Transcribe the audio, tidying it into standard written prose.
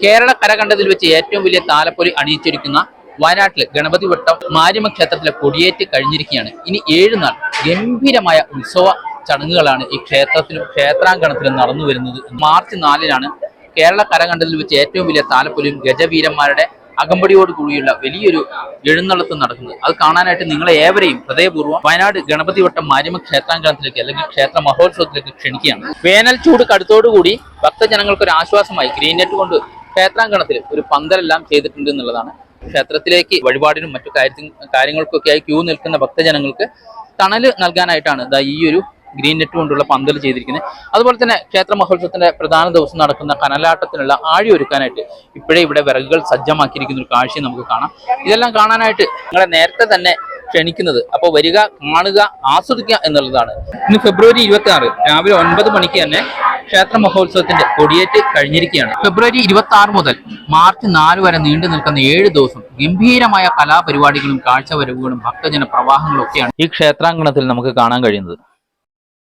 കേരള കരകണ്ടതിൽ വെച്ച് ഏറ്റവും വലിയ താലപ്പൊലി അണിയിച്ചൊരുക്കുന്ന വയനാട്ടിലെ ഗണപതി വട്ടം മാരിയമ്മ ക്ഷേത്രത്തിലെ കൊടിയേറ്റ് കഴിഞ്ഞിരിക്കുകയാണ്. ഇനി 7 നാൾ ഗംഭീരമായ ഉത്സവ ചടങ്ങുകളാണ് ഈ ക്ഷേത്രത്തിലും ക്ഷേത്രാങ്കണത്തിലും നടന്നു വരുന്നത്. മാർച്ച് 4-നാണ് കേരള കരകണ്ടതിൽ വെച്ച് ഏറ്റവും വലിയ താലപ്പൊലിയും ഗജവീരന്മാരുടെ അകമ്പടിയോട് കൂടിയുള്ള വലിയൊരു എഴുന്നള്ളത്ത് നടക്കുന്നത്. അത് കാണാനായിട്ട് നിങ്ങളെ ഏവരെയും ഹൃദയപൂർവ്വം വയനാട് ഗണപതി വട്ടം മാരിയമ്മ ക്ഷേത്രാങ്കണത്തിലേക്ക് അല്ലെങ്കിൽ ക്ഷേത്ര മഹോത്സവത്തിലേക്ക് ക്ഷണിക്കുകയാണ്. വേനൽ ചൂട് കടുത്തോടുകൂടി ഭക്തജനങ്ങൾക്ക് ഒരു ആശ്വാസമായി ഗ്രീൻ നെറ്റ് കൊണ്ട് ക്ഷേത്രാങ്കണത്തിൽ ഒരു പന്തലെല്ലാം ചെയ്തിട്ടുണ്ട് എന്നുള്ളതാണ്. ക്ഷേത്രത്തിലേക്ക് വഴിപാടിനും മറ്റു കാര്യങ്ങൾക്കൊക്കെയായി ക്യൂ നിൽക്കുന്ന ഭക്തജനങ്ങൾക്ക് തണല് നൽകാനായിട്ടാണ് ഈ ഒരു ഗ്രീൻ നെറ്റ് കൊണ്ടുള്ള പന്തൽ ചെയ്തിരിക്കുന്നത്. അതുപോലെ തന്നെ ക്ഷേത്ര മഹോത്സവത്തിന്റെ പ്രധാന ദിവസം നടക്കുന്ന കനലാട്ടത്തിനുള്ള ആഴി ഒരുക്കാനായിട്ട് ഇപ്പോഴേ ഇവിടെ വിറകുകൾ സജ്ജമാക്കിയിരിക്കുന്ന ഒരു കാഴ്ചയും നമുക്ക് കാണാം. ഇതെല്ലാം കാണാനായിട്ട് നിങ്ങളെ നേരത്തെ തന്നെ ക്ഷണിക്കുന്നത്. അപ്പോൾ വരിക, കാണുക, ആസ്വദിക്കുക എന്നുള്ളതാണ്. ഇന്ന് ഫെബ്രുവരി 26 രാവിലെ 9 മണിക്ക് തന്നെ ക്ഷേത്ര മഹോത്സവത്തിന്റെ കൊടിയേറ്റ് കഴിഞ്ഞിരിക്കുകയാണ്. ഫെബ്രുവരി 26 മുതൽ മാർച്ച് 4 വരെ നീണ്ടു നിൽക്കുന്ന 7 ദിവസം ഗംഭീരമായ കലാപരിപാടികളും കാഴ്ചവരവുകളും ഭക്തജന പ്രവാഹങ്ങളും ഒക്കെയാണ് ഈ ക്ഷേത്രാങ്കണത്തിൽ നമുക്ക് കാണാൻ കഴിയുന്നത്.